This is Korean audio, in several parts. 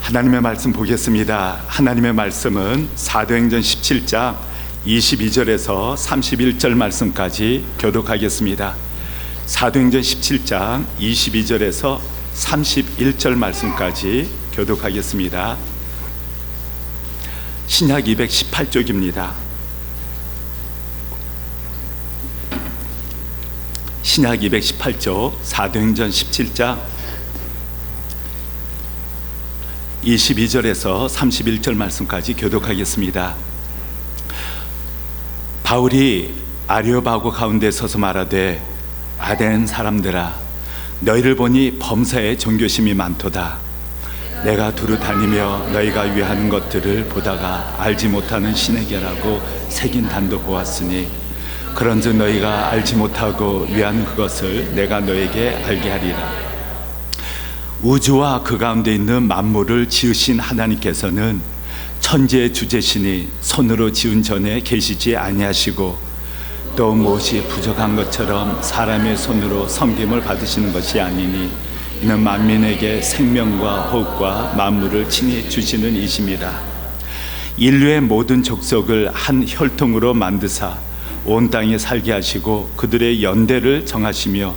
하나님의 말씀 보겠습니다. 하나님의 말씀은 사도행전 17장 22절에서 31절 말씀까지 교독하겠습니다. 사도행전 17장 22절에서 31절 말씀까지 교독하겠습니다. 신약 218쪽입니다. 신약 218쪽 사도행전 17장 22절에서 31절 말씀까지 교독하겠습니다. 바울이 아리오바고 가운데 서서 말하되 아덴 사람들아 너희를 보니 범사에 존교심이 많도다. 내가 두루 다니며 너희가 위하는 것들을 보다가 알지 못하는 신에게라고 새긴 단도 보았으니 그런즉 너희가 알지 못하고 위하는 그것을 내가 너에게 알게 하리라. 우주와 그 가운데 있는 만물을 지으신 하나님께서는 천지의 주제시니 손으로 지은 전에 계시지 아니하시고 또 무엇이 부족한 것처럼 사람의 손으로 섬김을 받으시는 것이 아니니 이는 만민에게 생명과 호흡과 만물을 친히 주시는 이심이라. 인류의 모든 족속을 한 혈통으로 만드사 온 땅에 살게 하시고 그들의 연대를 정하시며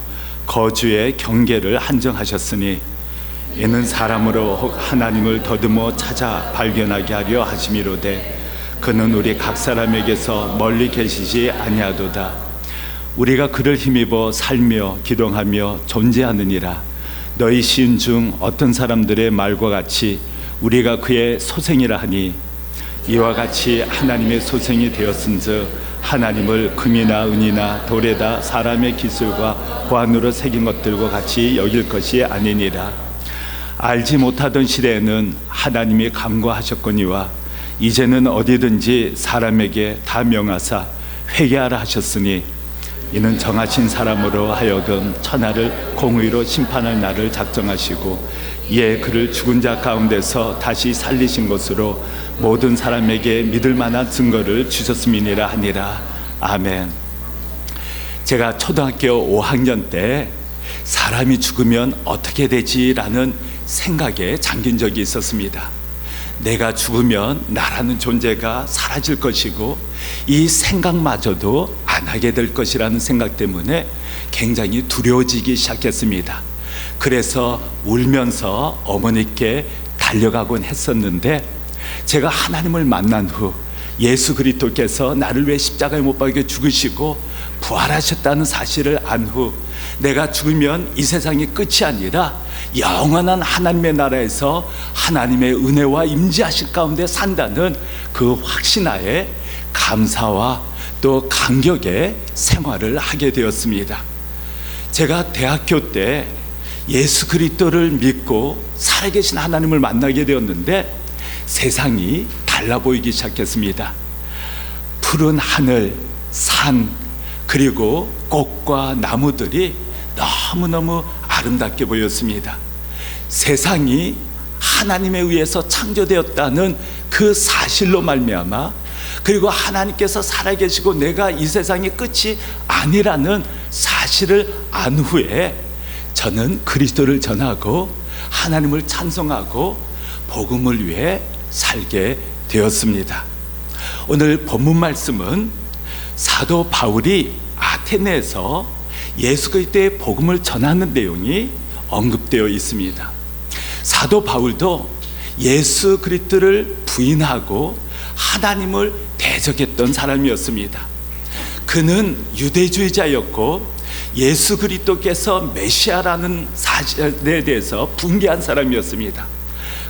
거주의 경계를 한정하셨으니 이는 사람으로 하나님을 더듬어 찾아 발견하게 하려 하심이로되 그는 우리 각 사람에게서 멀리 계시지 아니하도다. 우리가 그를 힘입어 살며 기동하며 존재하느니라. 너희 시인 중 어떤 사람들의 말과 같이 우리가 그의 소생이라 하니 이와 같이 하나님의 소생이 되었은즉 하나님을 금이나 은이나 돌에다 사람의 기술과 고안으로 새긴 것들과 같이 여길 것이 아니니라. 알지 못하던 시대에는 하나님이 간과하셨거니와 이제는 어디든지 사람에게 다 명하사 회개하라 하셨으니 이는 정하신 사람으로 하여금 천하를 공의로 심판할 날을 작정하시고 이에 그를 죽은 자 가운데서 다시 살리신 것으로 모든 사람에게 믿을 만한 증거를 주셨음이니라 하니라. 아멘. 제가 초등학교 5학년 때 사람이 죽으면 어떻게 되지라는 생각에 잠긴 적이 있었습니다. 내가 죽으면 나라는 존재가 사라질 것이고 이 생각마저도 안 하게 될 것이라는 생각 때문에 굉장히 두려워지기 시작했습니다. 그래서 울면서 어머니께 달려가곤 했었는데 제가 하나님을 만난 후 예수 그리스도께서 나를 위해 십자가에 못 박혀 죽으시고 부활하셨다는 사실을 안 후 내가 죽으면 이 세상이 끝이 아니라 영원한 하나님의 나라에서 하나님의 은혜와 임재하실 가운데 산다는 그 확신하에 감사와 또 감격의 생활을 하게 되었습니다. 제가 대학교 때 예수 그리스도를 믿고 살아계신 하나님을 만나게 되었는데 세상이 달라 보이기 시작했습니다. 푸른 하늘, 산, 그리고 꽃과 나무들이 너무너무 아름답게 보였습니다. 세상이 하나님에 의해서 창조되었다는 그 사실로 말미암아 그리고 하나님께서 살아계시고 내가 이 세상의 끝이 아니라는 사실을 안 후에 저는 그리스도를 전하고 하나님을 찬송하고 복음을 위해 살게 되었습니다. 오늘 본문 말씀은 사도 바울이 아테네에서 예수 그리스도의 복음을 전하는 내용이 언급되어 있습니다. 사도 바울도 예수 그리스도를 부인하고 하나님을 대적했던 사람이었습니다. 그는 유대주의자였고 예수 그리스도께서 메시아라는 사실에 대해서 분개한 사람이었습니다.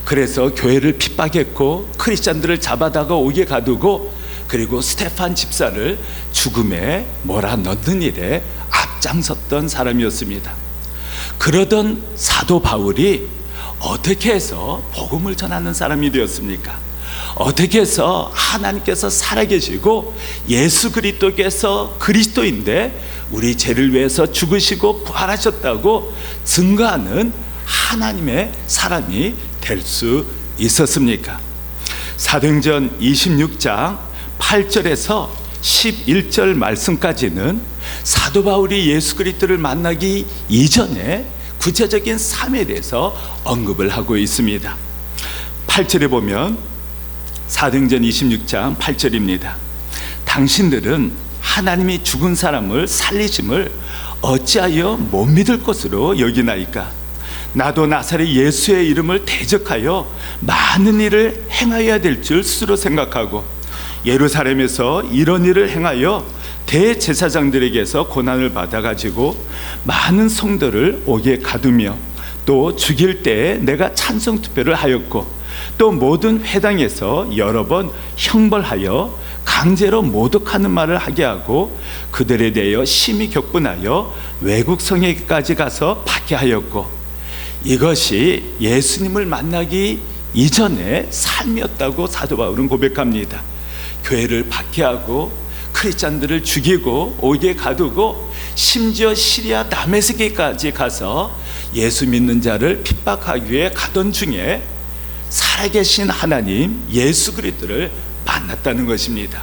그래서 교회를 핍박했고 크리스찬들을 잡아다가 옥에 가두고 그리고 스테판 집사를 죽음에 몰아넣는 일에 앞장섰던 사람이었습니다. 그러던 사도 바울이 어떻게 해서 복음을 전하는 사람이 되었습니까? 어떻게 해서 하나님께서 살아계시고 예수 그리스도께서 그리스도인데 우리 죄를 위해서 죽으시고 부활하셨다고 증거하는 하나님의 사람이 될 수 있었습니까? 사도행전 26장 8절에서 11절 말씀까지는 사도 바울이 예수 그리스도를 만나기 이전에 구체적인 삶에 대해서 언급을 하고 있습니다. 8절에 보면 사도행전 26장 8절입니다. 당신들은 하나님이 죽은 사람을 살리심을 어찌하여 못 믿을 것으로 여기나이까? 나도 나사렛 예수의 이름을 대적하여 많은 일을 행하여야 될 줄 스스로 생각하고 예루살렘에서 이런 일을 행하여 대제사장들에게서 고난을 받아가지고 많은 성도를 옥에 가두며 또 죽일 때에 내가 찬성 투표를 하였고 또 모든 회당에서 여러 번 형벌하여 강제로 모독하는 말을 하게 하고 그들에 대하여 심히 격분하여 외국 성에까지 가서 박해하였고 이것이 예수님을 만나기 이전의 삶이었다고 사도 바울은 고백합니다. 교회를 박해하고 크리스찬들을 죽이고 옥에 가두고 심지어 시리아 다메섹까지 가서 예수 믿는 자를 핍박하기 위해 가던 중에 살아계신 하나님 예수 그리스도를 만났다는 것입니다.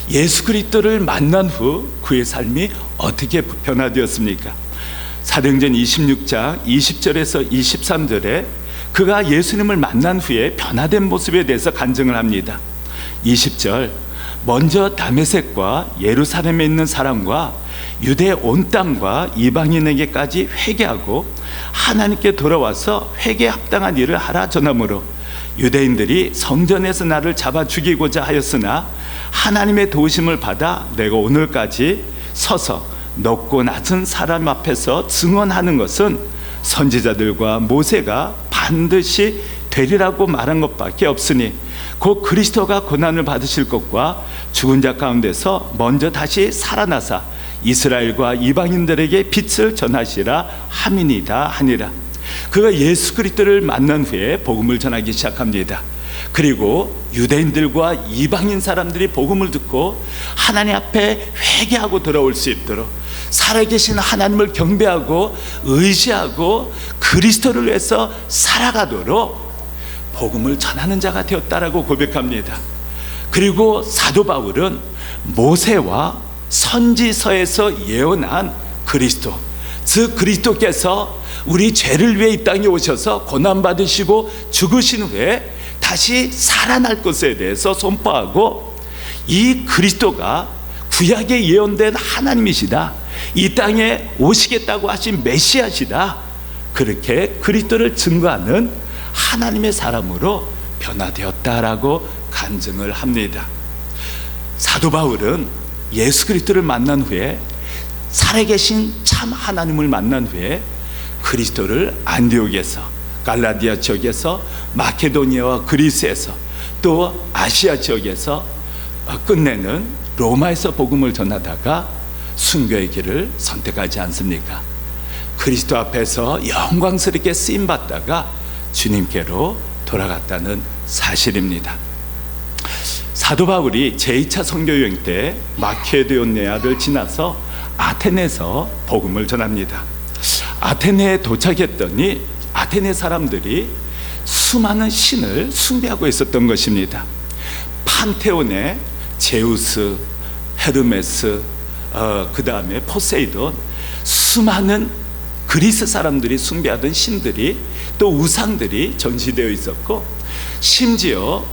예수 그리스도를 만난 후 그의 삶이 어떻게 변화되었습니까? 사도행전 26장 20절에서 23절에 그가 예수님을 만난 후에 변화된 모습에 대해서 간증을 합니다. 20절, 먼저 다메섹과 예루살렘에 있는 사람과 유대 온 땅과 이방인에게까지 회개하고 하나님께 돌아와서 회개에 합당한 일을 하라 전함으로 유대인들이 성전에서 나를 잡아 죽이고자 하였으나 하나님의 도우심을 받아 내가 오늘까지 서서 높고 낮은 사람 앞에서 증언하는 것은 선지자들과 모세가 반드시 되리라고 말한 것밖에 없으니 곧 그리스도가 고난을 받으실 것과 죽은 자 가운데서 먼저 다시 살아나사 이스라엘과 이방인들에게 빛을 전하시라 함이니이다 하니라. 그가 예수 그리스도를 만난 후에 복음을 전하기 시작합니다. 그리고 유대인들과 이방인 사람들이 복음을 듣고 하나님 앞에 회개하고 돌아올 수 있도록 살아계신 하나님을 경배하고 의지하고 그리스도를 위해서 살아가도록 복음을 전하는 자가 되었다라고 고백합니다. 그리고 사도 바울은 모세와 선지서에서 예언한 그리스도, 즉 그리스도께서 우리 죄를 위해 이 땅에 오셔서 고난받으시고 죽으신 후에 다시 살아날 것에 대해서 선포하고 이 그리스도가 구약에 예언된 하나님이시다, 이 땅에 오시겠다고 하신 메시아시다, 그렇게 그리스도를 증거하는 하나님의 사람으로 변화되었다라고 간증을 합니다. 사도 바울은 예수 그리스도를 만난 후에 살아계신 참 하나님을 만난 후에 그리스도를 안디옥에서, 갈라디아 지역에서, 마케도니아와 그리스에서, 또 아시아 지역에서 끝내는 로마에서 복음을 전하다가 순교의 길을 선택하지 않습니까? 그리스도 앞에서 영광스럽게 쓰임받다가 주님께로 돌아갔다는 사실입니다. 사도 바울이 제2차 선교여행 때 마케도니아를 지나서 아테네에서 복음을 전합니다. 아테네에 도착했더니 아테네 사람들이 수많은 신을 숭배하고 있었던 것입니다. 판테온에 제우스, 헤르메스, 그 다음에 포세이돈, 수많은 그리스 사람들이 숭배하던 신들이, 또 우상들이 전시되어 있었고, 심지어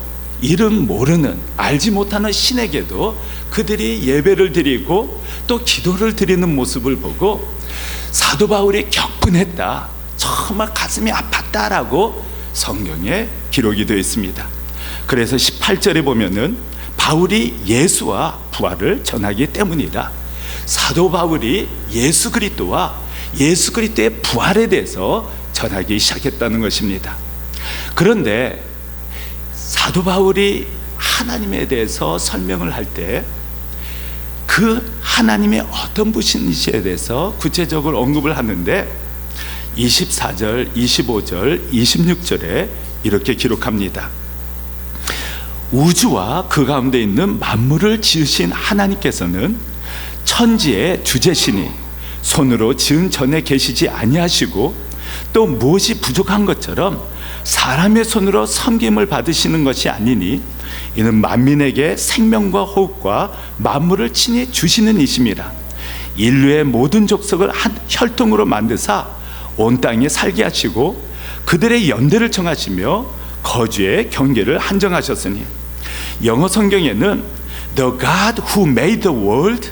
이름 모르는, 알지 못하는 신에게도 그들이 예배를 드리고 또 기도를 드리는 모습을 보고 사도 바울이 격분했다, 정말 가슴이 아팠다라고 성경에 기록이 되어 있습니다. 그래서 18절에 보면은 바울이 예수와 부활을 전하기 때문이다, 사도 바울이 예수 그리스도와 예수 그리스도의 부활에 대해서 전하기 시작했다는 것입니다. 그런데 사도 바울이 하나님에 대해서 설명을 할 때 그 하나님의 어떤 분이시에 대해서 구체적으로 언급을 하는데 24절, 25절, 26절에 이렇게 기록합니다. 우주와 그 가운데 있는 만물을 지으신 하나님께서는 천지의 주재신이 손으로 지은 전에 계시지 아니하시고 또 무엇이 부족한 것처럼 사람의 손으로 섬김을 받으시는 것이 아니니 이는 만민에게 생명과 호흡과 만물을 친히 주시는 이심이라. 인류의 모든 족속을 한 혈통으로 만드사 온 땅에 살게 하시고 그들의 연대를 정하시며 거주의 경계를 한정하셨으니, 영어 성경에는 The God who made the world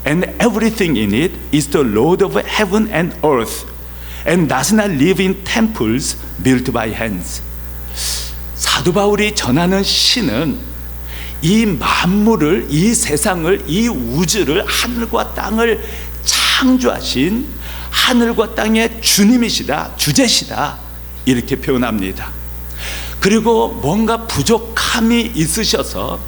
and everything in it is the Lord of heaven and earth and does not live in temples built by hands. 사도 바울이 전하는 시는 이 만물을, 이 세상을, 이 우주를, 하늘과 땅을 창조하신 하늘과 땅의 주님이시다, 주제시다, 이렇게 표현합니다. 그리고 뭔가 부족함이 있으셔서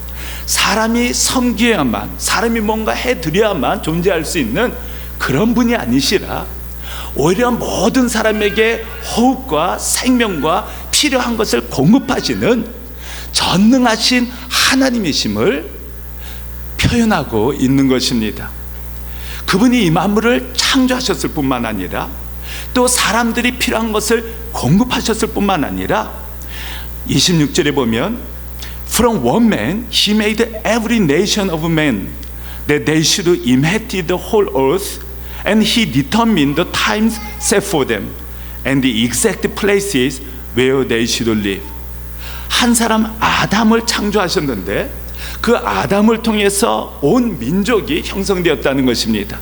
사람이 섬겨야만, 사람이 뭔가 해드려야만 존재할 수 있는 그런 분이 아니시라, 오히려 모든 사람에게 호흡과 생명과 필요한 것을 공급하시는 전능하신 하나님이심을 표현하고 있는 것입니다. 그분이 이 만물을 창조하셨을 뿐만 아니라 또 사람들이 필요한 것을 공급하셨을 뿐만 아니라 26절에 보면 From one man he made every nation of men that they should inhabit the whole earth, and he determined the times set for them and the exact places where they should live. 한 사람 아담을 창조하셨는데 그 아담을 통해서 온 민족이 형성되었다는 것입니다.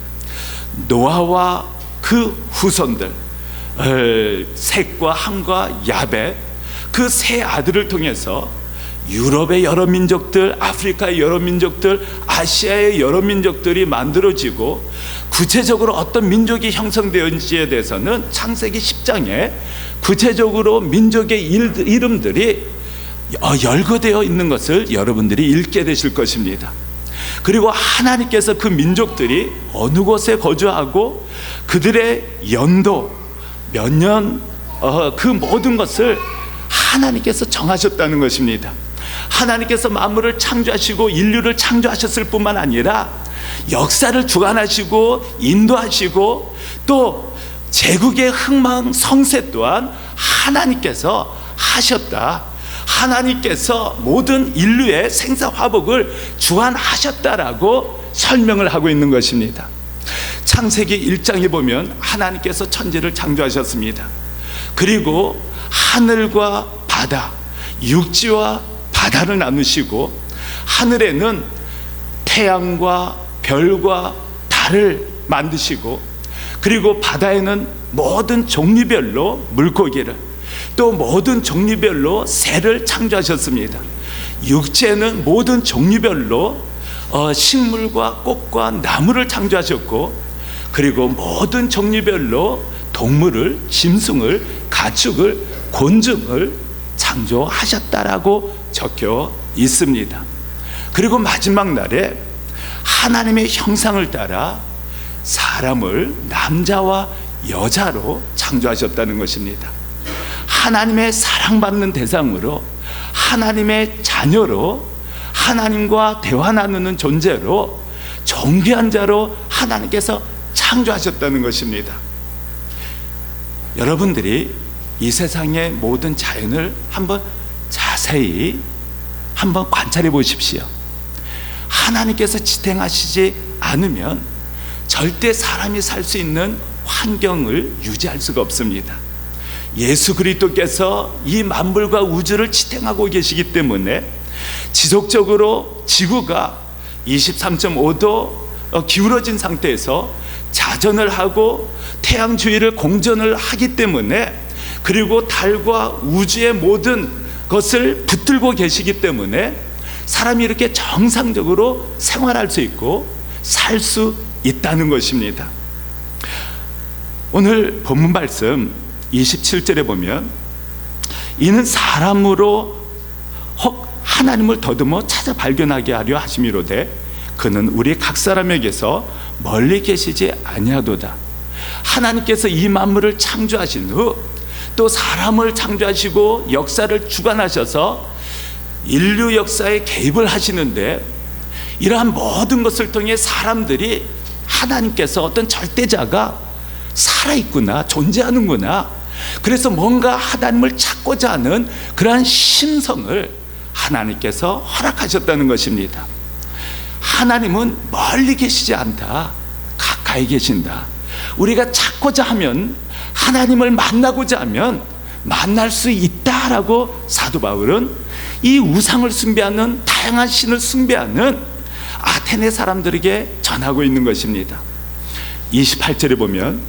노아와 그 후손들, 셋과 함과 야벳, 그 세 아들을 통해서 유럽의 여러 민족들, 아프리카의 여러 민족들, 아시아의 여러 민족들이 만들어지고, 구체적으로 어떤 민족이 형성되었는지에 대해서는 창세기 10장에 구체적으로 민족의 이름들이 열거되어 있는 것을 여러분들이 읽게 되실 것입니다. 그리고 하나님께서 그 민족들이 어느 곳에 거주하고 그들의 연도 몇 년, 그 모든 것을 하나님께서 정하셨다는 것입니다. 하나님께서 만물을 창조하시고 인류를 창조하셨을 뿐만 아니라 역사를 주관하시고 인도하시고 또 제국의 흥망성쇠 또한 하나님께서 하셨다. 하나님께서 모든 인류의 생사화복을 주관하셨다라고 설명을 하고 있는 것입니다. 창세기 1장에 보면 하나님께서 천지를 창조하셨습니다. 그리고 하늘과 바다, 육지와 바다를 나누시고, 하늘에는 태양과 별과 달을 만드시고, 그리고 바다에는 모든 종류별로 물고기를, 또 모든 종류별로 새를 창조하셨습니다. 육지에는 모든 종류별로 식물과 꽃과 나무를 창조하셨고, 그리고 모든 종류별로 동물을, 짐승을, 가축을, 곤충을 창조하셨다라고 적혀 있습니다. 그리고 마지막 날에 하나님의 형상을 따라 사람을 남자와 여자로 창조하셨다는 것입니다. 하나님의 사랑받는 대상으로, 하나님의 자녀로, 하나님과 대화 나누는 존재로, 존귀한 자로 하나님께서 창조하셨다는 것입니다. 여러분들이 이 세상의 모든 자연을 한번 자세히 한번 관찰해 보십시오. 하나님께서 지탱하시지 않으면 절대 사람이 살 수 있는 환경을 유지할 수가 없습니다. 예수 그리스도께서 이 만물과 우주를 지탱하고 계시기 때문에 지속적으로 지구가 23.5도 기울어진 상태에서 자전을 하고 태양 주위를 공전을 하기 때문에, 그리고 달과 우주의 모든 것을 붙들고 계시기 때문에 사람이 이렇게 정상적으로 생활할 수 있고 살 수 있다는 것입니다. 오늘 본문 말씀 27절에 보면 이는 사람으로 혹 하나님을 더듬어 찾아 발견하게 하려 하심이로되 그는 우리 각 사람에게서 멀리 계시지 아니하도다. 하나님께서 이 만물을 창조하신 후 또 사람을 창조하시고 역사를 주관하셔서 인류 역사에 개입을 하시는데, 이러한 모든 것을 통해 사람들이 하나님께서 어떤 절대자가 살아있구나, 존재하는구나, 그래서 뭔가 하나님을 찾고자 하는 그러한 심성을 하나님께서 허락하셨다는 것입니다. 하나님은 멀리 계시지 않다, 가까이 계신다. 우리가 찾고자 하면, 하나님을 만나고자 하면 만날 수 있다 라고 사도 바울은 이 우상을 숭배하는, 다양한 신을 숭배하는 아테네 사람들에게 전하고 있는 것입니다. 28절에 보면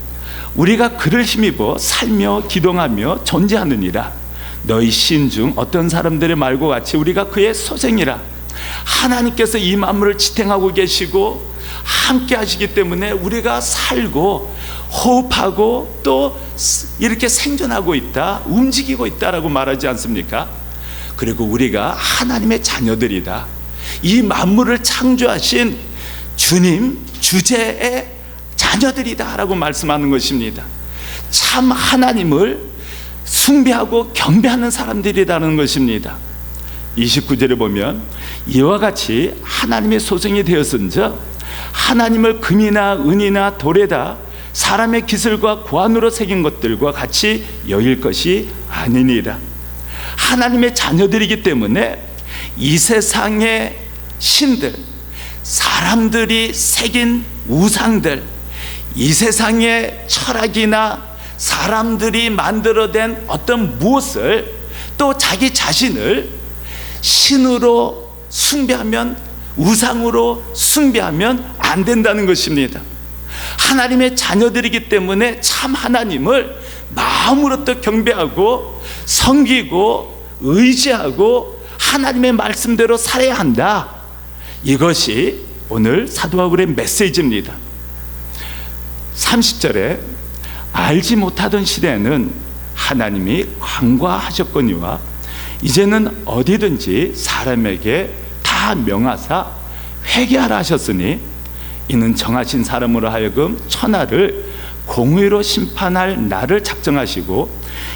우리가 그를 힘입어 살며 기동하며 존재하느니라. 너희 신 중 어떤 사람들의 말과 같이 우리가 그의 소생이라. 하나님께서 이 만물을 지탱하고 계시고 함께 하시기 때문에 우리가 살고 호흡하고 또 이렇게 생존하고 있다, 움직이고 있다라고 말하지 않습니까? 그리고 우리가 하나님의 자녀들이다. 이 만물을 창조하신 주님, 주제의 자녀들이다 라고 말씀하는 것입니다. 참 하나님을 숭배하고 경배하는 사람들이라는 것입니다. 29절에 보면 이와 같이 하나님의 소생이 되었은즉 하나님을 금이나 은이나 돌에다 사람의 기술과 고안으로 새긴 것들과 같이 여길 것이 아니니라. 하나님의 자녀들이기 때문에 이 세상의 신들, 사람들이 새긴 우상들, 이 세상의 철학이나 사람들이 만들어낸 어떤 무엇을, 또 자기 자신을 신으로 숭배하면, 우상으로 숭배하면 안 된다는 것입니다. 하나님의 자녀들이기 때문에 참 하나님을 마음으로부터 경배하고 섬기고 의지하고 하나님의 말씀대로 살아야 한다. 이것이 오늘 사도 바울의 메시지입니다. 30절에 알지 못하던 시대에는 하나님이 간과하셨거니와 이제는 어디든지 사람에게 다 명하사 회개하라 하셨으니 이는 정하신 사람으로 하여금 천하를 공의로 심판할 날을 작정하시고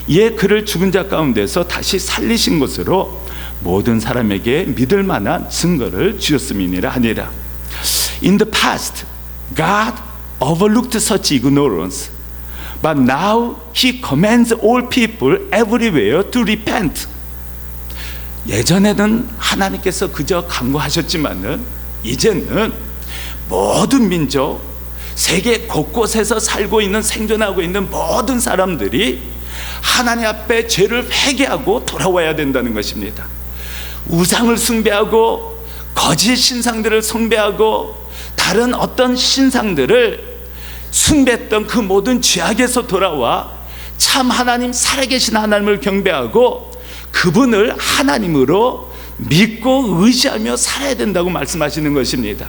이에 그를 죽은 자 가운데서 다시 살리신 것으로 모든 사람에게 믿을 만한 증거를 주셨음이니라 하니라. In the past, God overlooked such ignorance, but now He commands all people everywhere to repent. 예전에는 하나님께서 그저 간구하셨지만은 이제는 모든 민족, 세계 곳곳에서 살고 있는, 생존하고 있는 모든 사람들이 하나님 앞에 죄를 회개하고 돌아와야 된다는 것입니다. 우상을 숭배하고 거짓 신상들을 숭배하고 다른 어떤 신상들을 숭배했던 그 모든 죄악에서 돌아와 참 하나님, 살아계신 하나님을 경배하고 그분을 하나님으로 믿고 의지하며 살아야 된다고 말씀하시는 것입니다.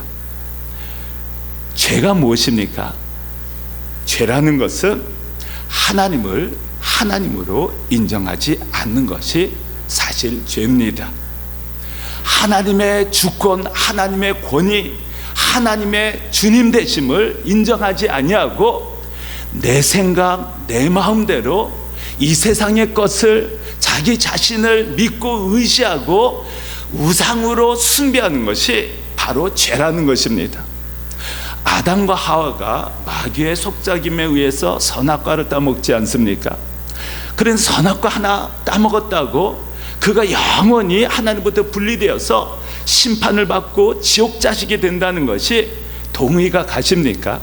죄가 무엇입니까? 죄라는 것은 하나님을 하나님으로 인정하지 않는 것이 사실 죄입니다. 하나님의 주권, 하나님의 권위, 하나님의 주님 되심을 인정하지 아니하고 내 생각, 내 마음대로 이 세상의 것을, 자기 자신을 믿고 의지하고 우상으로 숭배하는 것이 바로 죄라는 것입니다. 아담과 하와가 마귀의 속삭임에 의해서 선악과를 따먹지 않습니까? 그래서 선악과 하나 따먹었다고 그가 영원히 하나님부터 분리되어서 심판을 받고 지옥 자식이 된다는 것이 동의가 가십니까?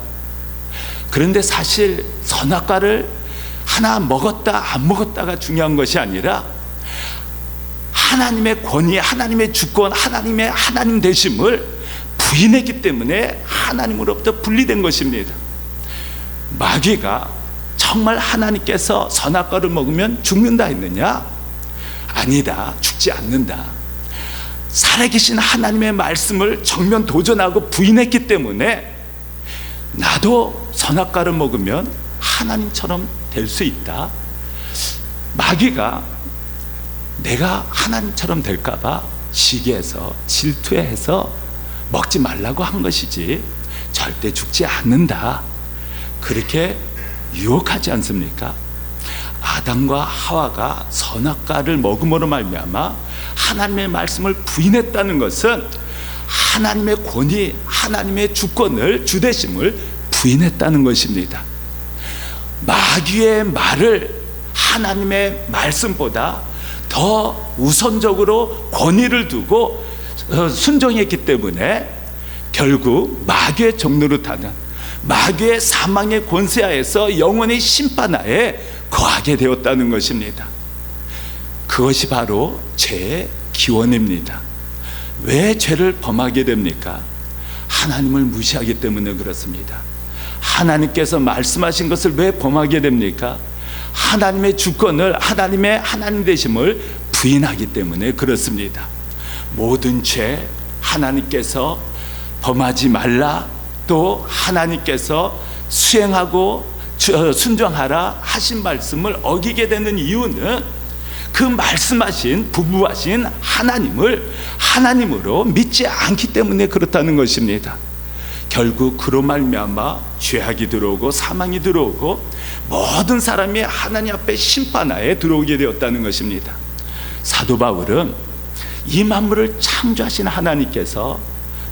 그런데 사실 선악과를 하나 먹었다 안 먹었다가 중요한 것이 아니라 하나님의 권위, 하나님의 주권, 하나님의 하나님 되심을 부인했기 때문에 하나님으로부터 분리된 것입니다. 마귀가 정말 하나님께서 선악과를 먹으면 죽는다 했느냐? 아니다, 죽지 않는다. 살아계신 하나님의 말씀을 정면 도전하고 부인했기 때문에 나도 선악과를 먹으면 하나님처럼 될 수 있다. 마귀가 내가 하나님처럼 될까봐 시기해서 질투해서 먹지 말라고 한 것이지 절대 죽지 않는다, 그렇게 유혹하지 않습니까? 아담과 하와가 선악과를 먹음으로 말미암아 하나님의 말씀을 부인했다는 것은 하나님의 권위, 하나님의 주권을, 주되심을 부인했다는 것입니다. 마귀의 말을 하나님의 말씀보다 더 우선적으로 권위를 두고 순종했기 때문에 결국 마귀의 종노릇하는, 마귀의 사망의 권세하에서 영원히 심판하에 거하게 되었다는 것입니다. 그것이 바로 죄의 기원입니다. 왜 죄를 범하게 됩니까? 하나님을 무시하기 때문에 그렇습니다. 하나님께서 말씀하신 것을 왜 범하게 됩니까? 하나님의 주권을, 하나님의 하나님 되심을 부인하기 때문에 그렇습니다. 모든 죄 하나님께서 범하지 말라, 또 하나님께서 수행하고 순종하라 하신 말씀을 어기게 되는 이유는 그 말씀하신 부부하신 하나님을 하나님으로 믿지 않기 때문에 그렇다는 것입니다. 결국 그로 말미암아 죄악이 들어오고 사망이 들어오고 모든 사람이 하나님 앞에 심판하에 들어오게 되었다는 것입니다. 사도 바울은 이 만물을 창조하신 하나님께서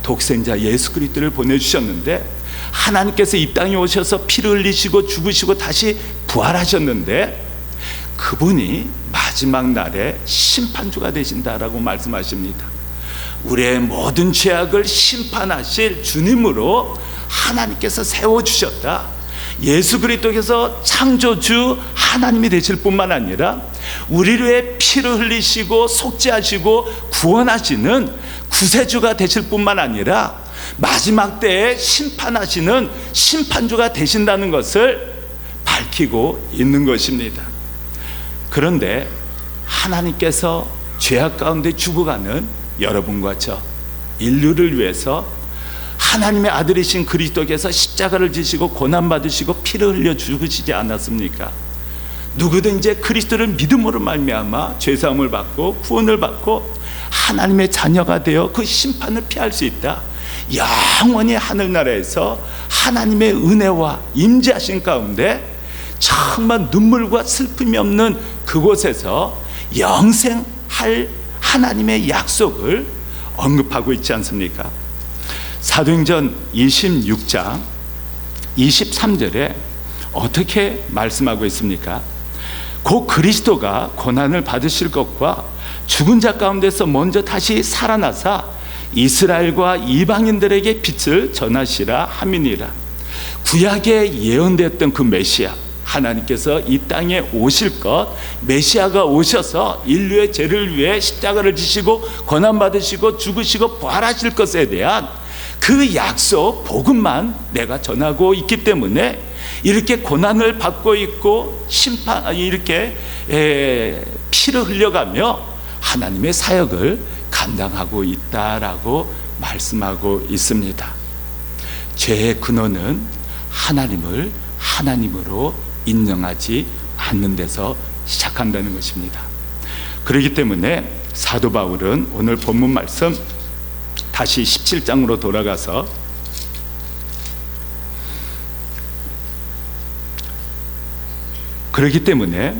독생자 예수 그리스도를 보내주셨는데, 하나님께서 이 땅에 오셔서 피를 흘리시고 죽으시고 다시 부활하셨는데, 그분이 마지막 날에 심판주가 되신다라고 말씀하십니다. 우리의 모든 죄악을 심판하실 주님으로 하나님께서 세워주셨다. 예수 그리스도께서 창조주 하나님이 되실 뿐만 아니라 우리를 위해 피를 흘리시고 속죄하시고 구원하시는 구세주가 되실 뿐만 아니라 마지막 때에 심판하시는 심판주가 되신다는 것을 밝히고 있는 것입니다. 그런데 하나님께서 죄악 가운데 죽어가는 여러분과 저 인류를 위해서 하나님의 아들이신 그리스도께서 십자가를 지시고 고난받으시고 피를 흘려 죽으시지 않았습니까? 누구든 이제 그리스도를 믿음으로 말미암아 죄사함을 받고 구원을 받고 하나님의 자녀가 되어 그 심판을 피할 수 있다. 영원히 하늘나라에서 하나님의 은혜와 임재하신 가운데 정말 눈물과 슬픔이 없는 그곳에서 영생할 하나님의 약속을 언급하고 있지 않습니까? 사도행전 26장 23절에 어떻게 말씀하고 있습니까? 곧 그리스도가 고난을 받으실 것과 죽은 자 가운데서 먼저 다시 살아나사 이스라엘과 이방인들에게 빛을 전하시라 함이니라. 구약에 예언되었던 그 메시아, 하나님께서 이 땅에 오실 것, 메시아가 오셔서 인류의 죄를 위해 십자가를 지시고 고난받으시고 죽으시고 부활하실 것에 대한 그 약속 복음만 내가 전하고 있기 때문에 이렇게 고난을 받고 있고 이렇게 피를 흘려가며 하나님의 사역을 감당하고 있다라고 말씀하고 있습니다. 죄의 근원은 하나님을 하나님으로 인정하지 않는 데서 시작한다는 것입니다. 그렇기 때문에 사도 바울은 오늘 본문 말씀 다시 17장으로 돌아가서 그렇기 때문에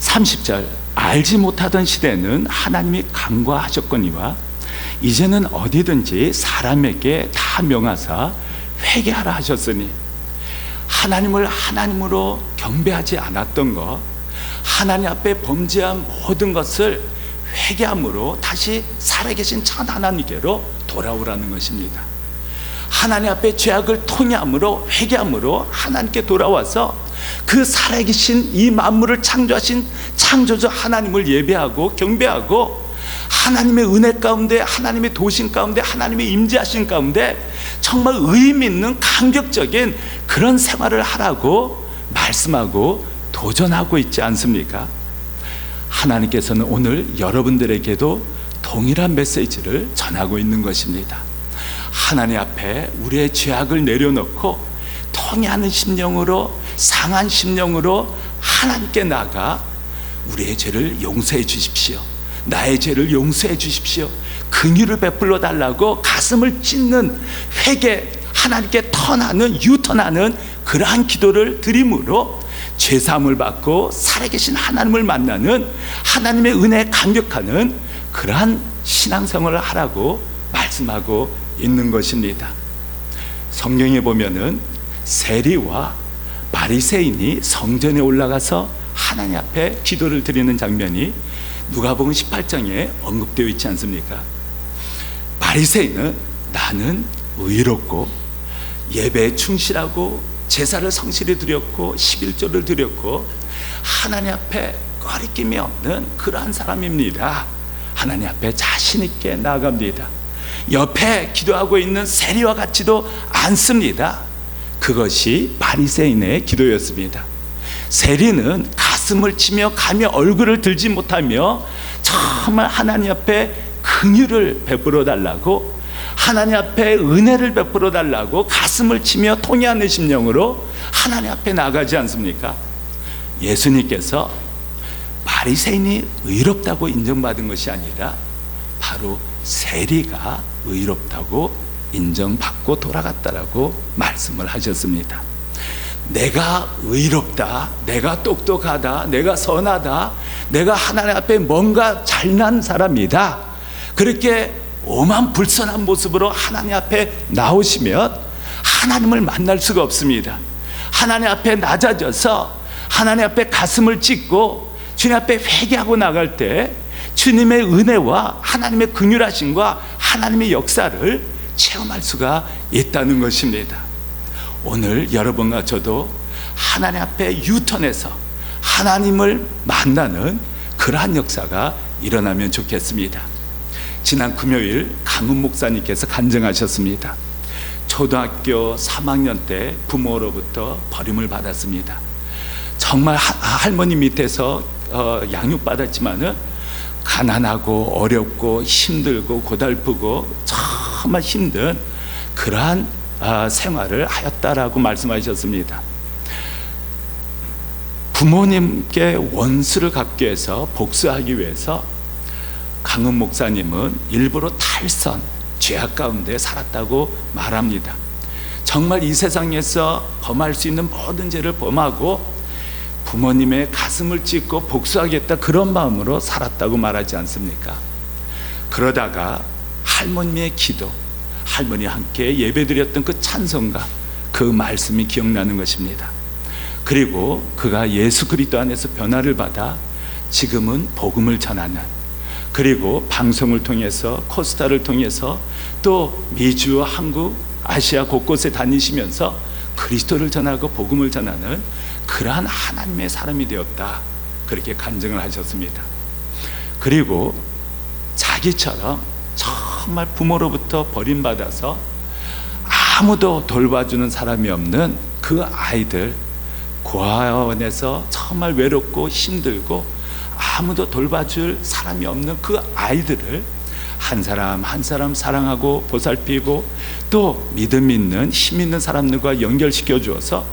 30절 알지 못하던 시대는 하나님이 간과하셨거니와 이제는 어디든지 사람에게 다 명하사 회개하라 하셨으니, 하나님을 하나님으로 경배하지 않았던 것, 하나님 앞에 범죄한 모든 것을 회개함으로 다시 살아계신 천 하나님께로 돌아오라는 것입니다. 하나님 앞에 죄악을 통회함으로 회개함으로 하나님께 돌아와서 그 살아계신 이 만물을 창조하신 창조주 하나님을 예배하고 경배하고 하나님의 은혜 가운데, 하나님의 도심 가운데, 하나님의 임재하신 가운데 정말 의미 있는 감격적인 그런 생활을 하라고 말씀하고 도전하고 있지 않습니까? 하나님께서는 오늘 여러분들에게도 동일한 메시지를 전하고 있는 것입니다. 하나님 앞에 우리의 죄악을 내려놓고 통회하는 심령으로, 상한 심령으로 하나님께 나가 우리의 죄를 용서해 주십시오, 나의 죄를 용서해 주십시오, 긍휼을 베풀어 달라고 가슴을 찢는 회개, 하나님께 턴하는 유턴하는 그러한 기도를 드림으로 죄사함을 받고 살아계신 하나님을 만나는 하나님의 은혜에 감격하는 그러한 신앙생활을 하라고 말씀하고 있는 것입니다. 성경에 보면은 세리와 바리새인이 성전에 올라가서 하나님 앞에 기도를 드리는 장면이 누가복음 18장에 언급되어 있지 않습니까? 바리새인은 나는 의롭고 예배에 충실하고 제사를 성실히 드렸고 11조를 드렸고 하나님 앞에 거리낌이 없는 그러한 사람입니다. 하나님 앞에 자신 있게 나아갑니다. 옆에 기도하고 있는 세리와 같지도 않습니다. 그것이 바리새인의 기도였습니다. 세리는 가슴을 치며 감히 얼굴을 들지 못하며 정말 하나님 앞에 긍휼을 베풀어 달라고, 하나님 앞에 은혜를 베풀어 달라고 가슴을 치며 통회하는 심령으로 하나님 앞에 나가지 않습니까? 예수님께서 바리새인이 의롭다고 인정받은 것이 아니라 바로 세리가 의롭다고 인정받고 돌아갔다라고 말씀을 하셨습니다. 내가 의롭다, 내가 똑똑하다, 내가 선하다, 내가 하나님 앞에 뭔가 잘난 사람이다, 그렇게 오만 불선한 모습으로 하나님 앞에 나오시면 하나님을 만날 수가 없습니다. 하나님 앞에 낮아져서 하나님 앞에 가슴을 찢고 주님 앞에 회개하고 나갈 때 주님의 은혜와 하나님의 긍휼하심과 하나님의 역사를 체험할 수가 있다는 것입니다. 오늘 여러분과 저도 하나님 앞에 유턴해서 하나님을 만나는 그러한 역사가 일어나면 좋겠습니다. 지난 금요일 강훈 목사님께서 간증하셨습니다. 초등학교 3학년 때 부모로부터 버림을 받았습니다. 정말 할머니 밑에서 양육받았지만은 가난하고 어렵고 힘들고 고달프고 정말 힘든 그러한 생활을 하였다라고 말씀하셨습니다. 부모님께 원수를 갚기 위해서, 복수하기 위해서 강훈 목사님은 일부러 탈선, 죄악 가운데 살았다고 말합니다. 정말 이 세상에서 범할 수 있는 모든 죄를 범하고 부모님의 가슴을 찢고 복수하겠다, 그런 마음으로 살았다고 말하지 않습니까? 그러다가 할머니의 기도, 할머니와 함께 예배드렸던 그 찬송가, 그 말씀이 기억나는 것입니다. 그리고 그가 예수 그리스도 안에서 변화를 받아 지금은 복음을 전하는, 그리고 방송을 통해서, 코스타를 통해서 또 미주, 한국, 아시아 곳곳에 다니시면서 그리스도를 전하고 복음을 전하는 그러한 하나님의 사람이 되었다, 그렇게 간증을 하셨습니다. 그리고 자기처럼 정말 부모로부터 버림받아서 아무도 돌봐주는 사람이 없는 그 아이들, 고아원에서 정말 외롭고 힘들고 아무도 돌봐줄 사람이 없는 그 아이들을 한 사람 한 사람 사랑하고 보살피고 또 믿음 있는 힘 있는 사람들과 연결시켜 주어서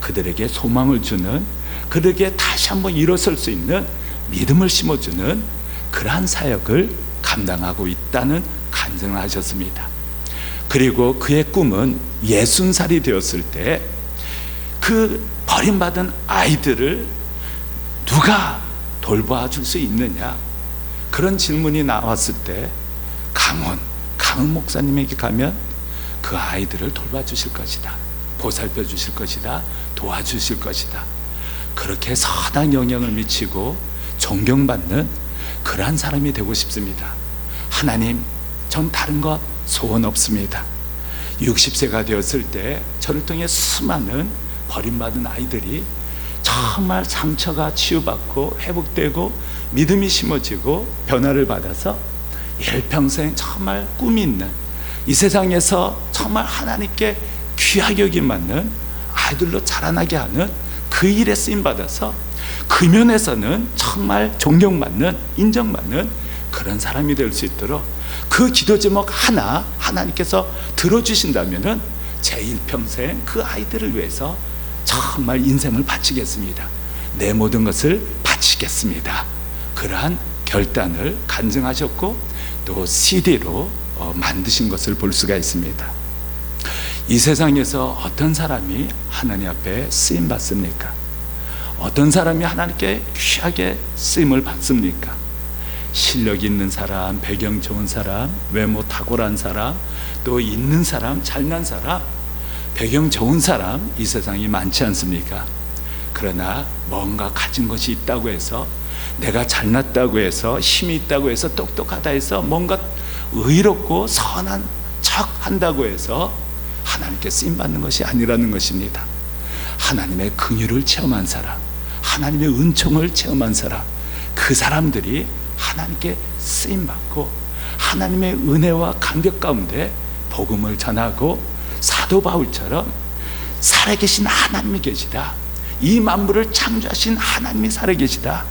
그들에게 소망을 주는, 그들에게 다시 한번 일어설 수 있는 믿음을 심어주는 그러한 사역을 감당하고 있다는 간증을 하셨습니다. 그리고 그의 꿈은 60살이 되었을 때 그 버림받은 아이들을 누가 돌봐줄 수 있느냐, 그런 질문이 나왔을 때 강훈 목사님에게 가면 그 아이들을 돌봐주실 것이다, 보살펴 주실 것이다, 도와주실 것이다, 그렇게 선한 영향을 미치고 존경받는 그러한 사람이 되고 싶습니다. 하나님, 전 다른 것 소원 없습니다. 60세가 되었을 때 저를 통해 수많은 버림받은 아이들이 정말 상처가 치유받고 회복되고 믿음이 심어지고 변화를 받아서 일평생 정말 꿈이 있는, 이 세상에서 정말 하나님께 귀하게 여김받는 아이들로 자라나게 하는 그 일에 쓰임받아서 금연에서는 정말 존경받는, 인정받는 그런 사람이 될 수 있도록 그 기도 제목 하나 하나님께서 들어주신다면은 제 일평생 그 아이들을 위해서 정말 인생을 바치겠습니다, 내 모든 것을 바치겠습니다, 그러한 결단을 간증하셨고 또 CD로 만드신 것을 볼 수가 있습니다. 이 세상에서 어떤 사람이 하나님 앞에 쓰임 받습니까? 어떤 사람이 하나님께 귀하게 쓰임을 받습니까? 실력 있는 사람, 배경 좋은 사람, 외모 탁월한 사람, 또 있는 사람, 잘난 사람, 배경 좋은 사람, 이 세상이 많지 않습니까? 그러나 뭔가 가진 것이 있다고 해서, 내가 잘났다고 해서, 힘이 있다고 해서, 똑똑하다 해서, 뭔가 의롭고 선한 척 한다고 해서 하나님께 쓰임받는 것이 아니라는 것입니다. 하나님의 긍휼을 체험한 사람, 하나님의 은총을 체험한 사람, 그 사람들이 하나님께 쓰임받고 하나님의 은혜와 감격 가운데 복음을 전하고 사도 바울처럼 살아계신 하나님이 계시다, 이 만물을 창조하신 하나님이 살아계시다,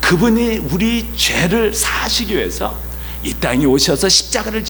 그분이 우리 죄를 사하시기 위해서 이 땅에 오셔서 십자가를